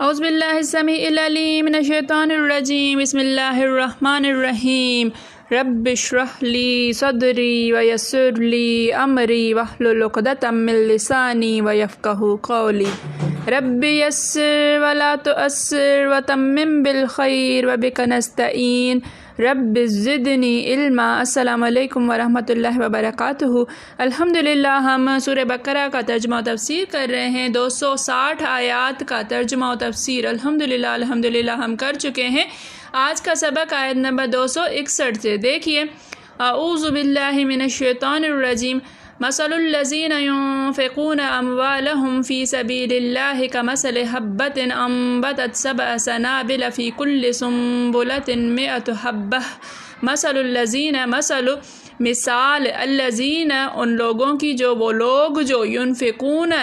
اعوذ باللہ السمیع العلیم من الشیطان الرجیم بسم اللہ الرحمن الرحیم رب اشرح لی صدری ویسر لی امری واحلل عقدۃ من لسانی ویفقہوا قولی رب یسر ولا تعسر وتمم بالخیر وبک نستعین رب زدنی علما۔ السلام علیکم ورحمۃ اللہ وبرکاتہ۔ الحمدللہ ہم سورہ بقرہ کا ترجمہ و تفسیر کر رہے ہیں۔ 260 آیات کا ترجمہ و تفسیر الحمدللہ ہم کر چکے ہیں۔ آج کا سبق آیت نمبر 261 سے دیکھیے۔ اعوذ باللہ من الشیطان الرجیم مثل الذین ينفقون اموالهم في سبیل اللہ کمثل حبۃ انبتت سبع سنابل فی کل سنبلۃ مئۃ حبۃ مثل الذین مثال الذین ان لوگوں کی جو وہ لوگ جو ينفقون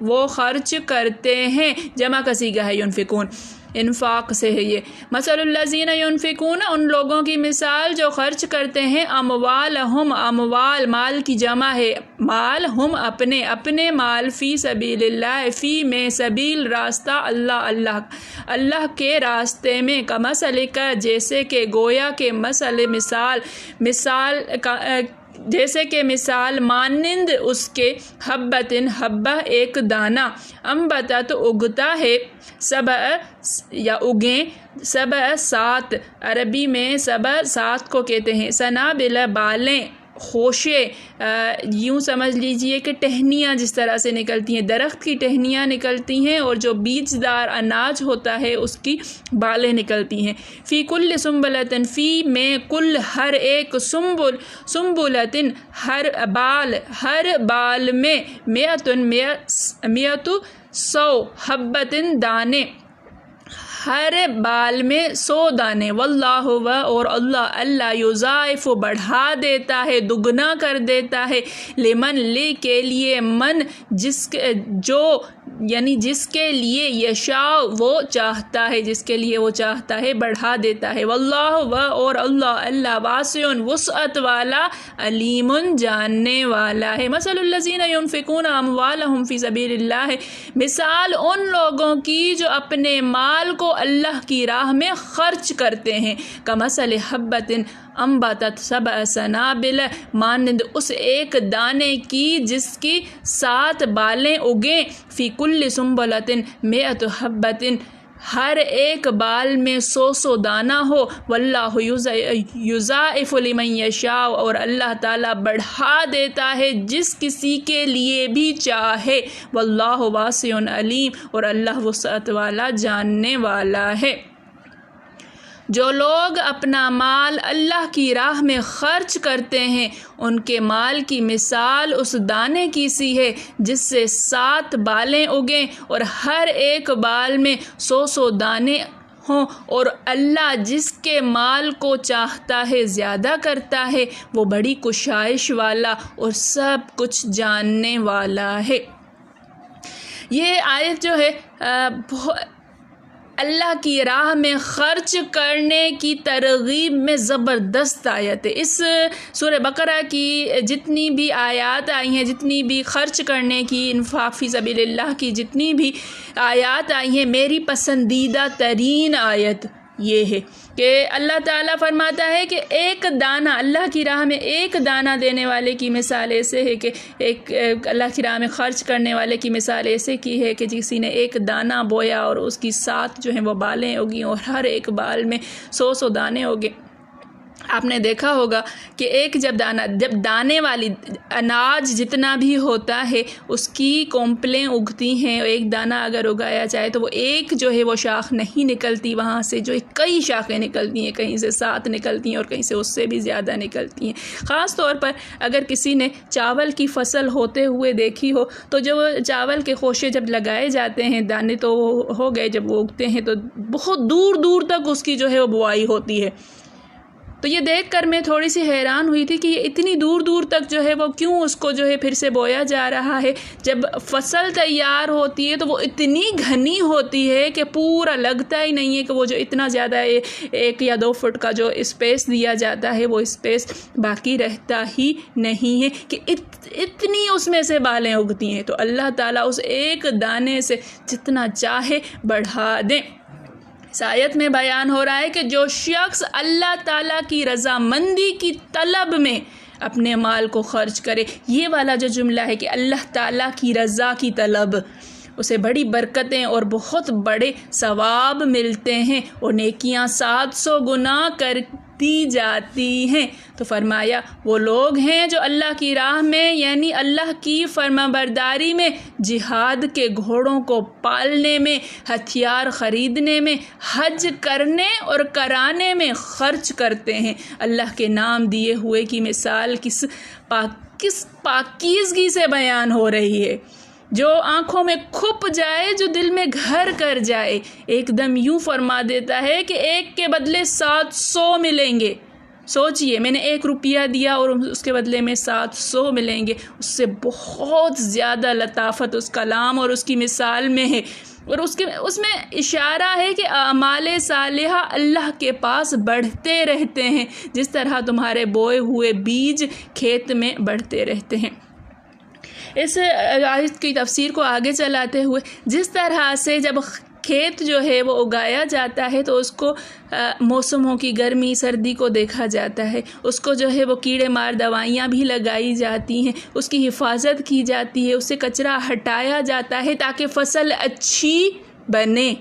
وہ خرچ کرتے ہیں، جمع کا صیغہ ہے ینفقون، انفاق سے ہے یہ۔ مثل الذین ینفقون ان لوگوں کی مثال جو خرچ کرتے ہیں، اموالہم اموال مال کی جمع ہے، مال ہم اپنے مال، فی سبیل اللہ فی میں سبیل راستہ اللہ کے راستے میں، کمثل کا جیسے کہ گویا کہ مثال جیسے کہ مثال مانند اس کے حبتن حبہ ایک دانہ، انبتت اگتا ہے، سبع یا اگیں، سبع سات، عربی میں سبع سات کو کہتے ہیں، سنابل بالیں، خوشے، یوں سمجھ لیجئے کہ ٹہنیاں جس طرح سے نکلتی ہیں، درخت کی ٹہنیاں نکلتی ہیں اور جو بیجدار اناج ہوتا ہے اس کی بالیں نکلتی ہیں۔ فی کل سنبلۃ فی میں کل ہر ایک، سنبلۃ ہر بال میں، مئۃ 100 حبۃ دانے، ہر بال میں 100 دانے، واللہ اور اللہ یضاعف بڑھا دیتا ہے، دگنا کر دیتا ہے، لمن لے کے لیے، من جس کے لیے، یشاء وہ چاہتا ہے، جس کے لیے وہ چاہتا ہے بڑھا دیتا ہے، واللہ اور اللہ واسع وسعت والا، علیم جاننے والا ہے۔ مثل الذین ينفقون اموالهم فی سبیل اللہ، مثال ان لوگوں کی جو اپنے مال کو اللہ کی راہ میں خرچ کرتے ہیں، کمثل حبۃ انبتت سبع سنابل مانند اس ایک دانے کی جس کی 7 بالیں اگیں، فی کل سنبلۃ مئۃ حبۃ ہر ایک بال میں 100 دانہ ہو، واللہ یضاعف لمن یشاء اور اللہ تعالیٰ بڑھا دیتا ہے جس کسی کے لیے بھی چاہے، واللہ واسع علیم اور اللہ وسعت والا جاننے والا ہے۔ جو لوگ اپنا مال اللہ کی راہ میں خرچ کرتے ہیں، ان کے مال کی مثال اس دانے کی سی ہے جس سے 7 بالیں اگیں اور ہر ایک بال میں 100 دانے ہوں، اور اللہ جس کے مال کو چاہتا ہے زیادہ کرتا ہے، وہ بڑی کشائش والا اور سب کچھ جاننے والا ہے۔ یہ آیت جو ہے اللہ کی راہ میں خرچ کرنے کی ترغیب میں زبردست آیت ہے۔ اس سورہ بقرہ کی جتنی بھی آیات آئی ہیں، جتنی بھی خرچ کرنے کی، انفاق فی سبیل اللہ کی جتنی بھی آیات آئی ہیں، میری پسندیدہ ترین آیت یہ ہے کہ اللہ تعالیٰ فرماتا ہے کہ ایک دانہ، اللہ کی راہ میں ایک دانہ دینے والے کی مثال ایسے ہے کہ ایک اللہ کی راہ میں خرچ کرنے والے کی مثال ایسے کی ہے کہ کسی نے ایک دانہ بویا اور اس کی 7 جو ہیں وہ بالیں اگیں اور ہر ایک بال میں 100 دانے اگے۔ آپ نے دیکھا ہوگا کہ جب دانے والی اناج جتنا بھی ہوتا ہے اس کی کونپلیں اگتی ہیں، ایک دانہ اگر اگایا جائے تو وہ ایک جو ہے وہ شاخ نہیں نکلتی، وہاں سے جو کئی شاخیں نکلتی ہیں، کہیں سے 7 نکلتی ہیں اور کہیں سے اس سے بھی زیادہ نکلتی ہیں۔ خاص طور پر اگر کسی نے چاول کی فصل ہوتے ہوئے دیکھی ہو تو جو چاول کے خوشے جب لگائے جاتے ہیں، دانے تو ہو گئے، جب وہ اگتے ہیں تو بہت دور دور تک اس کی جو ہے وہ بوائی ہوتی ہے، تو یہ دیکھ کر میں تھوڑی سی حیران ہوئی تھی کہ یہ اتنی دور دور تک جو ہے وہ کیوں اس کو جو ہے پھر سے بویا جا رہا ہے. جب فصل تیار ہوتی ہے تو وہ اتنی گھنی ہوتی ہے کہ پورا لگتا ہی نہیں ہے کہ وہ جو اتنا زیادہ 1 یا 2 فٹ کا جو اسپیس دیا جاتا ہے وہ اسپیس باقی رہتا ہی نہیں ہے کہ اتنی اس میں سے بالیں اگتی ہیں. تو اللہ تعالیٰ اس ایک دانے سے جتنا چاہے بڑھا دیں. اس آیت میں بیان ہو رہا ہے کہ جو شخص اللہ تعالیٰ کی رضامندی کی طلب میں اپنے مال کو خرچ کرے، یہ والا جو جملہ ہے کہ اللہ تعالیٰ کی رضا کی طلب، اسے بڑی برکتیں اور بہت بڑے ثواب ملتے ہیں اور نیکیاں 700 گنا کر دی جاتی ہیں. تو فرمایا وہ لوگ ہیں جو اللہ کی راہ میں یعنی اللہ کی فرمانبرداری میں، جہاد کے گھوڑوں کو پالنے میں، ہتھیار خریدنے میں، حج کرنے اور کرانے میں خرچ کرتے ہیں. اللہ کے نام دیے ہوئے کی مثال کس پاکیزگی سے بیان ہو رہی ہے، جو آنکھوں میں کھپ جائے، جو دل میں گھر کر جائے. ایک دم یوں فرما دیتا ہے کہ 1 کے بدلے 700 ملیں گے. سوچئے، میں نے 1 روپیہ دیا اور اس کے بدلے میں 700 ملیں گے. اس سے بہت زیادہ لطافت اس کلام اور اس کی مثال میں ہے، اور اس میں اشارہ ہے کہ اعمال صالحہ اللہ کے پاس بڑھتے رہتے ہیں، جس طرح تمہارے بوئے ہوئے بیج کھیت میں بڑھتے رہتے ہیں. اس آیت کی تفسیر کو آگے چلاتے ہوئے، جس طرح سے جب کھیت جو ہے وہ اگایا جاتا ہے تو اس کو موسموں کی گرمی سردی کو دیکھا جاتا ہے، اس کو جو ہے وہ کیڑے مار دوائیاں بھی لگائی جاتی ہیں، اس کی حفاظت کی جاتی ہے، اس سے کچرا ہٹایا جاتا ہے تاکہ فصل اچھی بنے.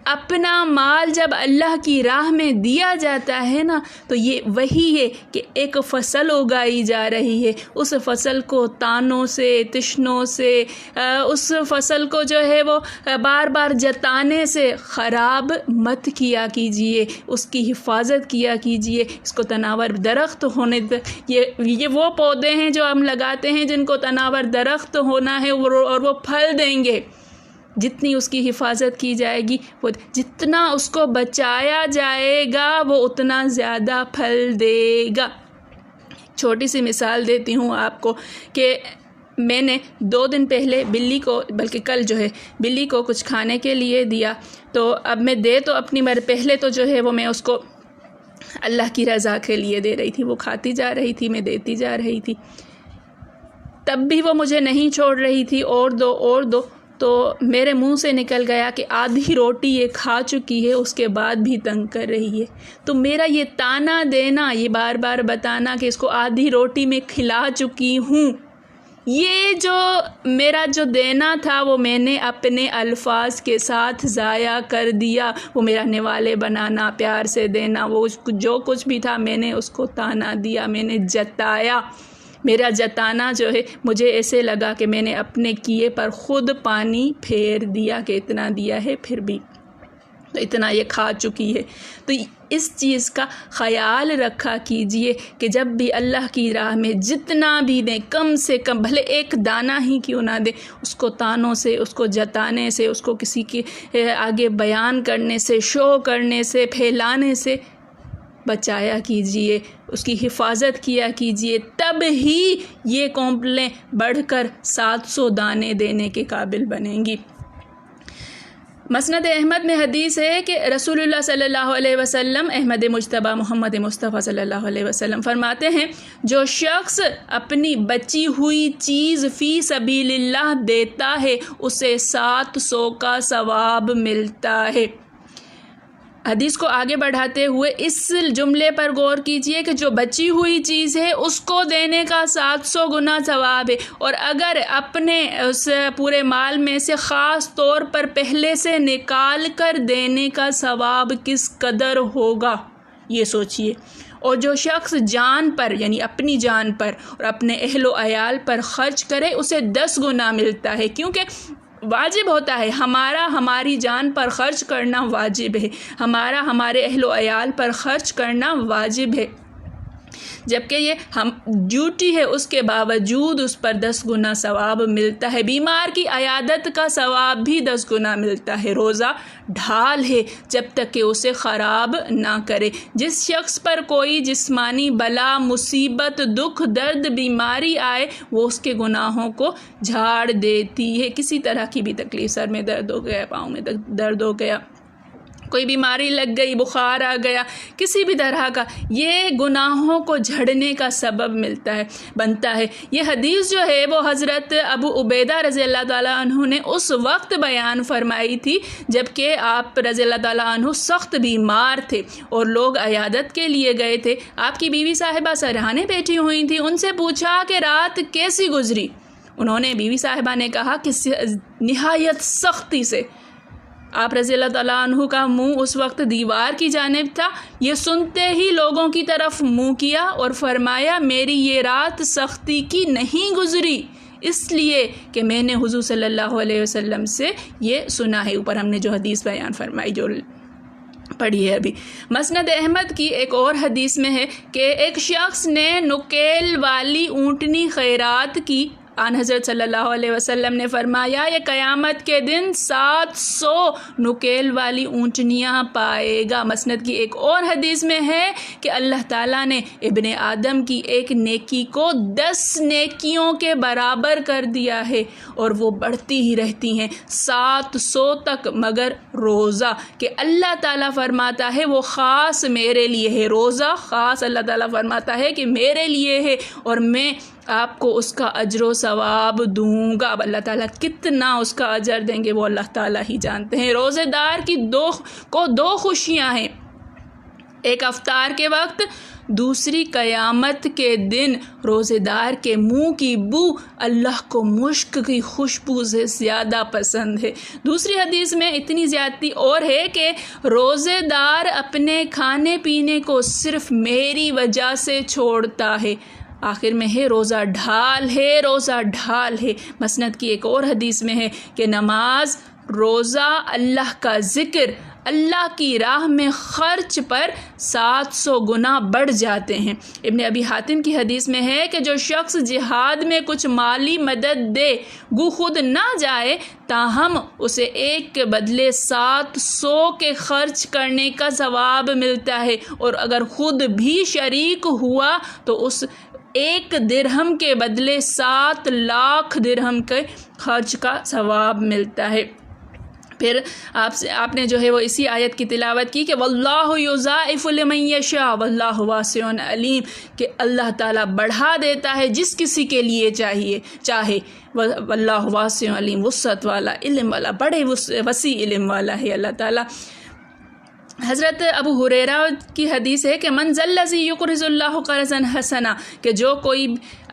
اپنا مال جب اللہ کی راہ میں دیا جاتا ہے نا، تو یہ وہی ہے کہ ایک فصل اگائی جا رہی ہے. اس فصل کو تانوں سے، تشنوں سے، اس فصل کو جو ہے وہ بار بار جتانے سے خراب مت کیا کیجئے، اس کی حفاظت کیا کیجئے. اس کو تناور درخت ہونے یہ وہ پودے ہیں جو ہم لگاتے ہیں جن کو تناور درخت ہونا ہے اور وہ پھل دیں گے. جتنی اس کی حفاظت کی جائے گی، وہ جتنا اس کو بچایا جائے گا وہ اتنا زیادہ پھل دے گا. چھوٹی سی مثال دیتی ہوں آپ کو کہ میں نے 2 دن پہلے بلی کو، بلکہ کل جو ہے بلی کو کچھ کھانے کے لیے دیا. تو اب میں تو اپنی پہلے تو جو ہے وہ میں اس کو اللہ کی رضا کے لیے دے رہی تھی، وہ کھاتی جا رہی تھی، میں دیتی جا رہی تھی. تب بھی وہ مجھے نہیں چھوڑ رہی تھی، اور دو. تو میرے منہ سے نکل گیا کہ آدھی روٹی یہ کھا چکی ہے، اس کے بعد بھی تنگ کر رہی ہے. تو میرا یہ تانا دینا، یہ بار بار بتانا کہ اس کو آدھی روٹی میں کھلا چکی ہوں، یہ جو میرا جو دینا تھا وہ میں نے اپنے الفاظ کے ساتھ ضائع کر دیا. وہ میرا نوالے بنانا، پیار سے دینا، وہ جو کچھ بھی تھا میں نے اس کو تانا دیا، میں نے جتایا. میرا جتانا جو ہے مجھے ایسے لگا کہ میں نے اپنے کیے پر خود پانی پھیر دیا کہ اتنا دیا ہے پھر بھی تو اتنا یہ کھا چکی ہے. تو اس چیز کا خیال رکھا کیجئے کہ جب بھی اللہ کی راہ میں جتنا بھی دیں، کم سے کم بھلے 1 دانہ ہی کیوں نہ دیں، اس کو تانوں سے، اس کو جتانے سے، اس کو کسی کے آگے بیان کرنے سے، شو کرنے سے، پھیلانے سے بچایا کیجئے، اس کی حفاظت کیا کیجئے. تب ہی یہ کونپلیں بڑھ کر 700 دانے دینے کے قابل بنیں گی. مسند احمد میں حدیث ہے کہ رسول اللہ صلی اللہ علیہ وسلم، احمد مجتبیٰ محمد مصطفیٰ صلی اللہ علیہ وسلم فرماتے ہیں، جو شخص اپنی بچی ہوئی چیز فی سبیل اللہ دیتا ہے اسے 700 کا ثواب ملتا ہے. حدیث کو آگے بڑھاتے ہوئے اس جملے پر غور کیجئے کہ جو بچی ہوئی چیز ہے اس کو دینے کا 700 گنا ثواب ہے، اور اگر اپنے اس پورے مال میں سے خاص طور پر پہلے سے نکال کر دینے کا ثواب کس قدر ہوگا یہ سوچئے. اور جو شخص جان پر یعنی اپنی جان پر اور اپنے اہل و عیال پر خرچ کرے اسے 10 گنا ملتا ہے، کیونکہ واجب ہوتا ہے ہماری جان پر خرچ کرنا واجب ہے، ہمارے اہل و عیال پر خرچ کرنا واجب ہے. جبکہ یہ ہم ڈیوٹی ہے اس کے باوجود اس پر 10 گنا ثواب ملتا ہے. بیمار کی عیادت کا ثواب بھی 10 گنا ملتا ہے. روزہ ڈھال ہے جب تک کہ اسے خراب نہ کرے. جس شخص پر کوئی جسمانی بلا، مصیبت، دکھ، درد، بیماری آئے وہ اس کے گناہوں کو جھاڑ دیتی ہے. کسی طرح کی بھی تکلیف، سر میں درد ہو گیا، پاؤں میں درد ہو گیا، کوئی بیماری لگ گئی، بخار آ گیا، کسی بھی طرح کا، یہ گناہوں کو جھڑنے کا سبب بنتا ہے. یہ حدیث جو ہے وہ حضرت ابو عبیدہ رضی اللہ تعالیٰ عنہ نے اس وقت بیان فرمائی تھی جب کہ آپ رضی اللہ تعالیٰ عنہ سخت بیمار تھے اور لوگ عیادت کے لیے گئے تھے. آپ کی بیوی صاحبہ سرہانے بیٹھی ہوئی تھیں. ان سے پوچھا کہ رات کیسی گزری؟ انہوں نے، بیوی صاحبہ نے کہا کہ نہایت سختی سے. آپ رضی اللہ تعالیٰ عنہ کا منہ اس وقت دیوار کی جانب تھا. یہ سنتے ہی لوگوں کی طرف منہ کیا اور فرمایا میری یہ رات سختی کی نہیں گزری، اس لیے کہ میں نے حضور صلی اللہ علیہ وسلم سے یہ سنا ہے. اوپر ہم نے جو حدیث بیان فرمائی، جو پڑھی ہے ابھی. مسند احمد کی ایک اور حدیث میں ہے کہ ایک شخص نے نکیل والی اونٹنی خیرات کی. آن حضرت صلی اللہ علیہ وسلم نے فرمایا یہ قیامت کے دن 700 نکیل والی اونٹنیاں پائے گا. مسند کی ایک اور حدیث میں ہے کہ اللہ تعالیٰ نے ابن آدم کی ایک نیکی کو 10 نیکیوں کے برابر کر دیا ہے اور وہ بڑھتی ہی رہتی ہیں 700 تک، مگر روزہ کہ اللہ تعالیٰ فرماتا ہے وہ خاص میرے لیے ہے. روزہ خاص اللہ تعالیٰ فرماتا ہے کہ میرے لیے ہے اور میں آپ کو اس کا اجر و ثواب دوں گا. اب اللہ تعالیٰ کتنا اس کا اجر دیں گے وہ اللہ تعالیٰ ہی جانتے ہیں. روزے دار کی دو خوشیاں ہیں، ایک افطار کے وقت، دوسری قیامت کے دن. روزے دار کے منہ کی بو اللہ کو مشک کی خوشبو سے زیادہ پسند ہے. دوسری حدیث میں اتنی زیادتی اور ہے کہ روزے دار اپنے کھانے پینے کو صرف میری وجہ سے چھوڑتا ہے. آخر میں ہے روزہ ڈھال ہے، روزہ ڈھال ہے. مسند کی ایک اور حدیث میں ہے کہ نماز، روزہ، اللہ کا ذکر، اللہ کی راہ میں خرچ پر 700 گنا بڑھ جاتے ہیں. ابن ابی حاتم کی حدیث میں ہے کہ جو شخص جہاد میں کچھ مالی مدد دے گو خود نہ جائے تاہم اسے ایک کے بدلے 700 کے خرچ کرنے کا ثواب ملتا ہے، اور اگر خود بھی شریک ہوا تو اس 1 درہم کے بدلے 7 لاکھ درہم کے خرچ کا ثواب ملتا ہے. پھر آپ نے جو ہے وہ اسی آیت کی تلاوت کی کہ واللہ یضاعف لمن یشاء واللہ واسع علیم، کہ اللہ تعالیٰ بڑھا دیتا ہے جس کسی کے لیے چاہے. واللہ واسع علیم، وسعت والا، علم والا، بڑے وسیع علم والا ہے اللہ تعالیٰ. حضرت ابو ہریرہ کی حدیث ہے کہ من ذی یقرض اللہ قرضا حسنا، کہ جو کوئی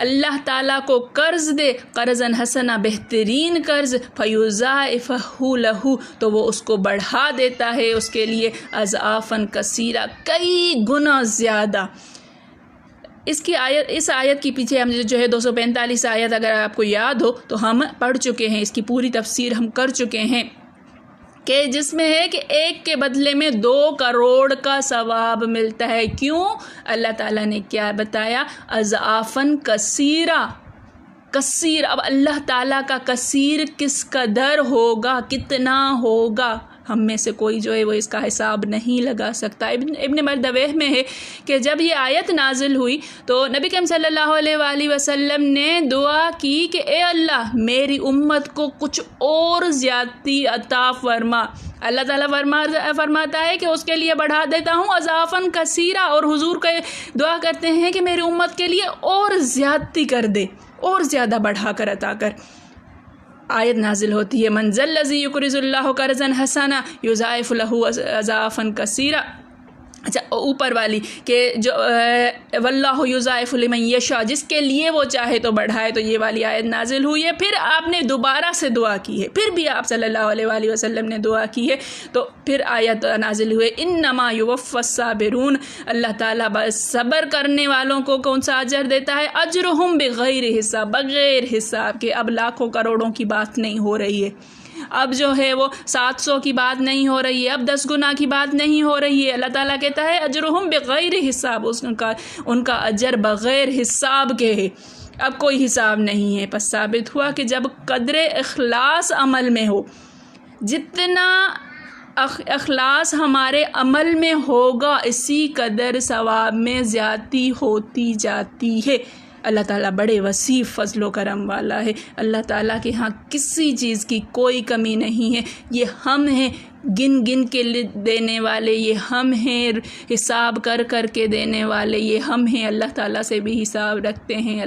اللہ تعالیٰ کو قرض دے قرضا حسنا، بہترین قرض، فیضاعفہ لہ، تو وہ اس کو بڑھا دیتا ہے اس کے لیے اضعافا کثیرہ، کئی گنا زیادہ. اس آیت کی پیچھے ہم جو ہے 245 آیت اگر آپ کو یاد ہو تو ہم پڑھ چکے ہیں، اس کی پوری تفسیر ہم کر چکے ہیں، کہ جس میں ہے کہ 1 کے بدلے میں 2 کروڑ کا ثواب ملتا ہے. کیوں؟ اللہ تعالیٰ نے کیا بتایا؟ اضعافاً کثیرہ. اب اللہ تعالیٰ کا کثیر کس قدر ہوگا، کتنا ہوگا، ہم میں سے کوئی جو ہے وہ اس کا حساب نہیں لگا سکتا. ابن مردویہ میں ہے کہ جب یہ آیت نازل ہوئی تو نبی کریم صلی اللہ علیہ وآلہ وسلم نے دعا کی کہ اے اللہ میری امت کو کچھ اور زیادتی عطا فرما. اللہ تعالیٰ فرماتا ہے کہ اس کے لیے بڑھا دیتا ہوں اضعافاً کثیرہ، اور حضور کا دعا کرتے ہیں کہ میری امت کے لیے اور زیادتی کر دے، اور زیادہ بڑھا کر عطا کر. آیت نازل ہوتی ہے من ذا الذی یقرض اللہ قرضا حسنا یضاعف لہ اضعافا کثیرہ. اچھا، اوپر والی کہ جو واللہ یضاعف لمن یشاء، جس کے لیے وہ چاہے تو بڑھائے، تو یہ والی آیت نازل ہوئی ہے. پھر آپ نے دوبارہ سے دعا کی ہے، پھر بھی آپ صلی اللہ علیہ وآلہ وسلم نے دعا کی ہے، تو پھر آیت نازل ہوئے انما یوفی الصابرون، اللہ تعالیٰ صبر کرنے والوں کو کون سا اجر دیتا ہے؟ اجرہم بغیر حساب، بغیر حساب کے. اب لاکھوں کروڑوں کی بات نہیں ہو رہی ہے، اب جو ہے وہ 700 کی بات نہیں ہو رہی ہے، اب 10 گنا کی بات نہیں ہو رہی ہے۔ اللہ تعالیٰ کہتا ہے اجرہم بغیر حساب، ان کا اجر بغیر حساب کے ہے، اب کوئی حساب نہیں ہے۔ پس ثابت ہوا کہ جب قدر اخلاص عمل میں ہو، جتنا اخلاص ہمارے عمل میں ہوگا اسی قدر ثواب میں زیادتی ہوتی جاتی ہے۔ اللہ تعالیٰ بڑے وسیع فضل و کرم والا ہے، اللہ تعالیٰ کے ہاں کسی چیز کی کوئی کمی نہیں ہے۔ یہ ہم ہیں گن گن کے دینے والے، یہ ہم ہیں حساب کر کر کے دینے والے، یہ ہم ہیں اللہ تعالیٰ سے بھی حساب رکھتے ہیں،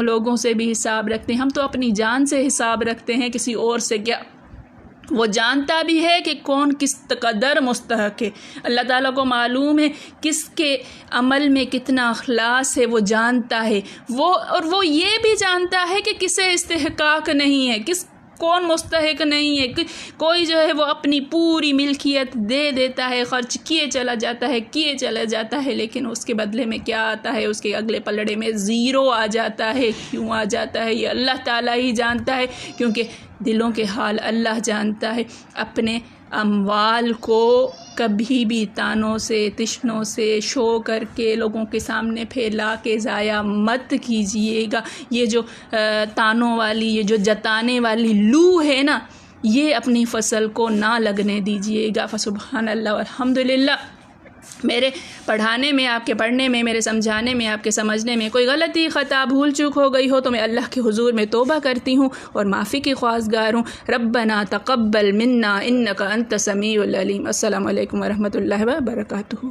لوگوں سے بھی حساب رکھتے ہیں۔ ہم تو اپنی جان سے حساب رکھتے ہیں، کسی اور سے کیا؟ وہ جانتا بھی ہے کہ کون کس قدر مستحق ہے، اللہ تعالیٰ کو معلوم ہے کس کے عمل میں کتنا اخلاص ہے، وہ جانتا ہے، وہ یہ بھی جانتا ہے کہ کسے استحقاق نہیں ہے، کون مستحق نہیں ہے۔ کوئی جو ہے وہ اپنی پوری ملکیت دے دیتا ہے، خرچ کیے چلا جاتا ہے، لیکن اس کے بدلے میں کیا آتا ہے؟ اس کے اگلے پلڑے میں زیرو آ جاتا ہے۔ کیوں آ جاتا ہے؟ یہ اللہ تعالیٰ ہی جانتا ہے، کیونکہ دلوں کے حال اللہ جانتا ہے۔ اپنے اموال کو کبھی بھی تانوں سے تشنوں سے شو کر کے لوگوں کے سامنے پھیلا کے ضائع مت کیجئے گا۔ یہ جو تانوں والی، یہ جو جتانے والی لو ہے نا، یہ اپنی فصل کو نہ لگنے دیجئے گا۔ فسبحان اللہ والحمدللہ۔ میرے پڑھانے میں، آپ کے پڑھنے میں، میرے سمجھانے میں، آپ کے سمجھنے میں کوئی غلطی خطا بھول چوک ہو گئی ہو تو میں اللہ کے حضور میں توبہ کرتی ہوں اور معافی کی خواستگار ہوں۔ ربنا تقبل منا انک انت السمیع العلیم۔ السلام علیکم ورحمۃ اللہ وبرکاتہ۔